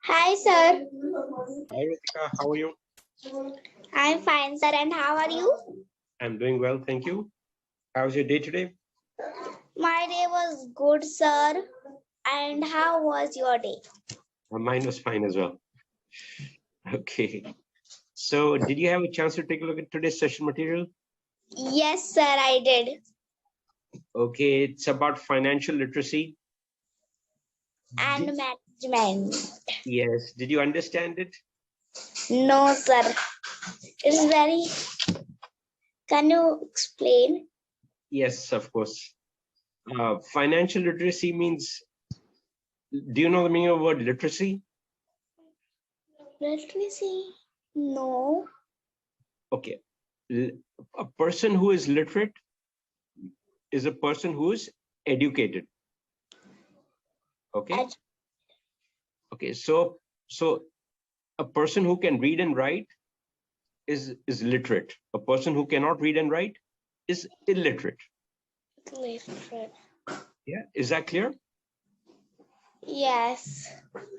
Hi, sir. Hi, Ritika. How are you? I'm fine, sir. And how are you? I'm doing well, thank you. How's your day today? My day was good, sir. And how was your day? Mine was fine as well. Okay. So, did you have a chance to take a look at today's session material? Yes, sir, I did. Okay, it's about financial literacy. And management. Yes. Did you understand it? No, sir. It's very. Can you explain? Yes, of course. Financial literacy means, do you know the meaning of the word literacy? Literacy? No. Okay. A person who is literate is a person who is educated. Okay. Okay. So a person who can read and write is literate. A person who cannot read and write is illiterate. Literate. Yeah. Is that clear? Yes.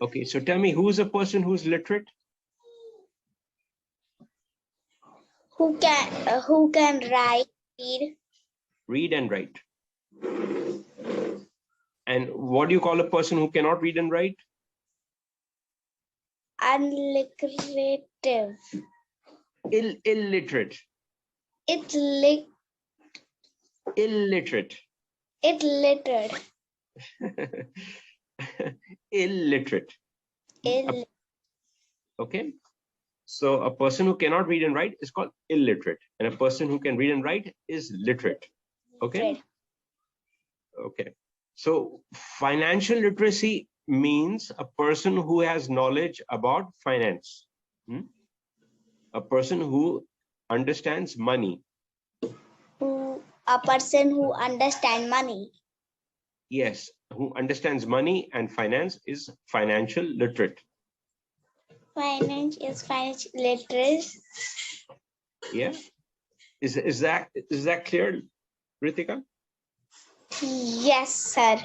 Okay. So tell me, who is a person who is literate? Who can write, read? Read and write. And what do you call a person who cannot read and write? Unliterative. Illiterate. Illiterate. Illiterate. Illiterate. Okay. So a person who cannot read and write is called illiterate, and a person who can read and write is literate. Okay. Okay. So financial literacy means a person who has knowledge about finance. A person who understands money. A person who understands money. Yes, who understands money and finance is financial literate. Finance is financial literate. Yeah. Is that clear, Ritika? Yes, sir.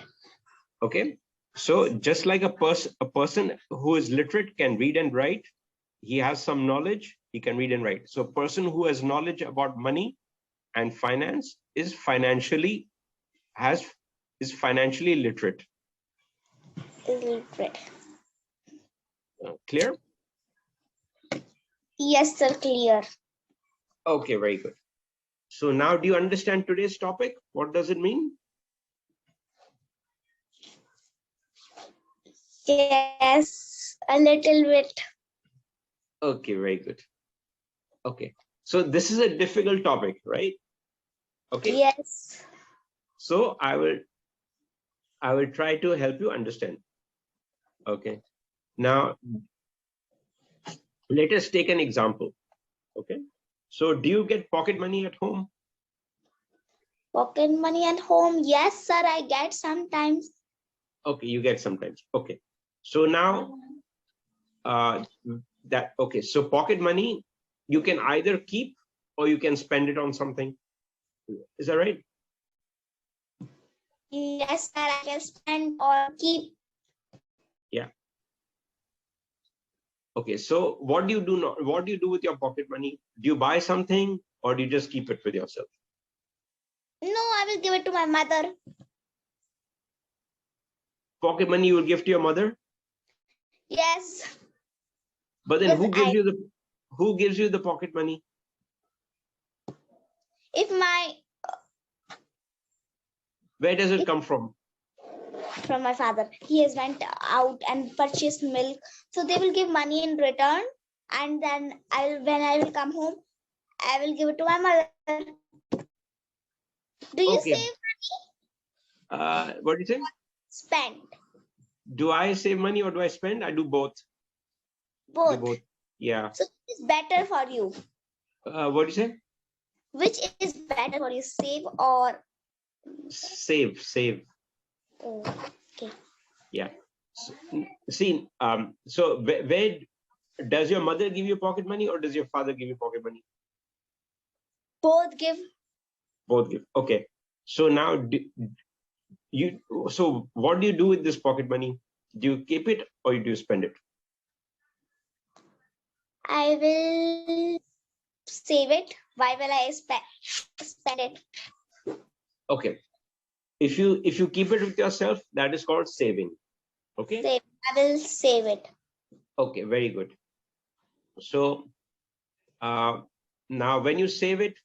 Okay. So just like a person who is literate can read and write, he has some knowledge, he can read and write. So a person who has knowledge about money and finance is financially literate. Illiterate. Clear? Yes, sir, clear. Okay, very good. So now do you understand today's topic? What does it mean? Yes, a little bit. Okay, very good. Okay. So this is a difficult topic, right? Okay. Yes. So I will try to help you understand. Okay. Now let us take an example. Okay. So do you get pocket money at home? Pocket money at home? Yes, sir, I get sometimes. Okay, you get sometimes. Okay. So now okay. So pocket money, you can either keep or you can spend it on something. Is that right? Yes, sir, I can spend or keep. Yeah. Okay. So what do you do now? What do you do with your pocket money? Do you buy something or do you just keep it with yourself? No, I will give it to my mother. Pocket money you will give to your mother? Yes. But then who gives you the pocket money? Where does it come from? From my father. He has went out and purchased milk. So they will give money in return. And then when I will come home, I will give it to my mother. Do you save money? What do you say? Spend. Do I save money or do I spend? I do both. Both. Yeah. So it's better for you. What do you say? Which is better for you, save or? Save. Oh, okay. Yeah. See, so where does your mother give you pocket money or does your father give you pocket money? Both give. Both give. Okay. So now so what do you do with this pocket money? Do you keep it or do you spend it? I will save it. Why will I spend it? Okay. If you keep it with yourself, that is called saving. Okay. Save. I will save it. Okay, very good. So now when you save it,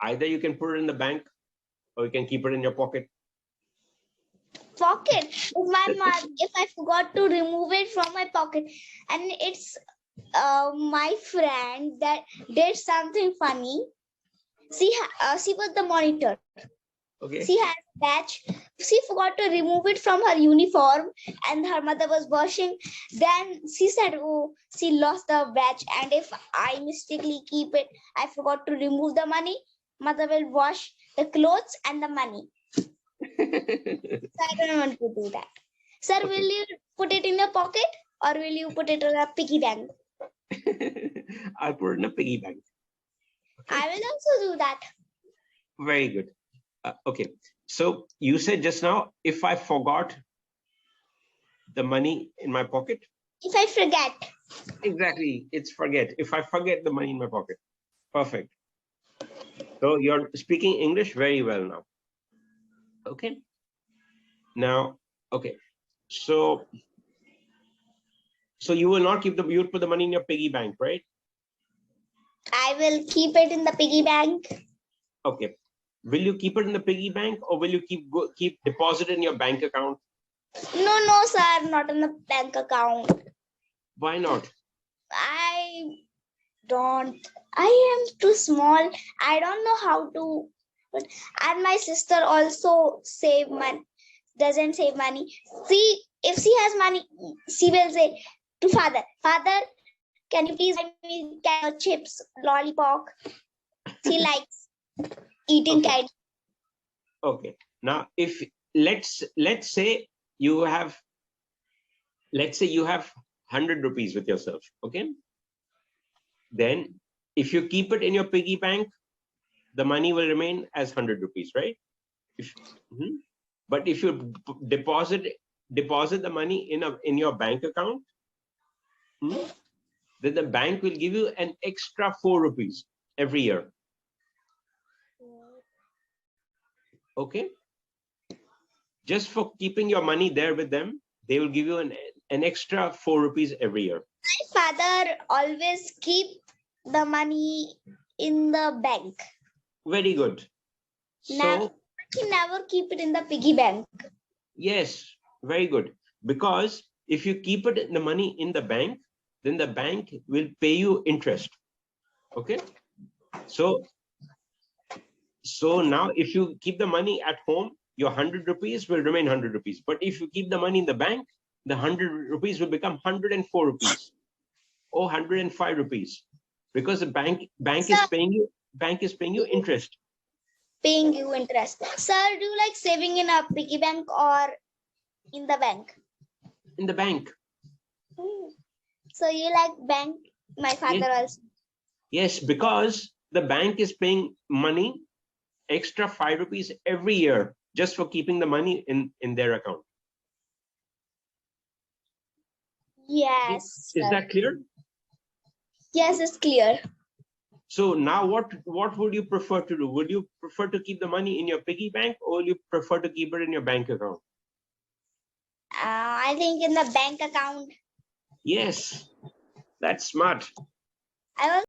either you can put it in the bank or you can keep it in your pocket. Pocket. If I forgot to remove it from my pocket, and it's my friend that did something funny. She was the monitor. Okay. She had a badge. She forgot to remove it from her uniform, and her mother was washing. Then she said, "Oh, she lost the badge, and if I mistakenly keep it, I forgot to remove the money. Mother will wash the clothes and the money." So I don't want to do that. Sir, Okay. will you put it in your pocket or will you put it in a piggy bank? I'll put it in a piggy bank. Okay. I will also do that. Very good. Okay. So you said just now, if I forgot the money in my pocket. If I forget. Exactly. It's forget. If I forget the money in my pocket. Perfect. So you're speaking English very well now. Okay. Now, okay. So you will not keep you will put the money in your piggy bank, right? I will keep it in the piggy bank. Okay. Will you keep it in the piggy bank or will you keep deposit in your bank account? No, sir, not in the bank account. Why not? I am too small. I don't know how to. And my sister also doesn't save money. See, if she has money, she will say to father, "Father, can you please buy me chips, lollipop?" She likes eating Okay. candy. Okay. Now, if let's say you have 100 rupees with yourself. Okay. Then if you keep it in your piggy bank, the money will remain as 100 rupees, right? But if you deposit the money in your bank account, then the bank will give you an extra 4 rupees every year. Okay. Just for keeping your money there with them, they will give you an extra 4 rupees every year. My father always keep the money in the bank. Very good. So he never keep it in the piggy bank. Yes, very good. Because if you keep the money in the bank, then the bank will pay you interest. Okay. So now if you keep the money at home, your 100 rupees will remain 100 rupees. But if you keep the money in the bank, the 100 rupees will become 104 rupees or 105 rupees because the bank is paying you interest. Paying you interest. Sir, do you like saving in a piggy bank or in the bank? In the bank. So you like bank? My father also. Yes, because the bank is paying money, extra 5 rupees every year just for keeping the money in their account. Yes. Is that clear? Yes, it's clear. So now what would you prefer to do? Would you prefer to keep the money in your piggy bank or you prefer to keep it in your bank account? I think in the bank account. Yes, that's smart. I was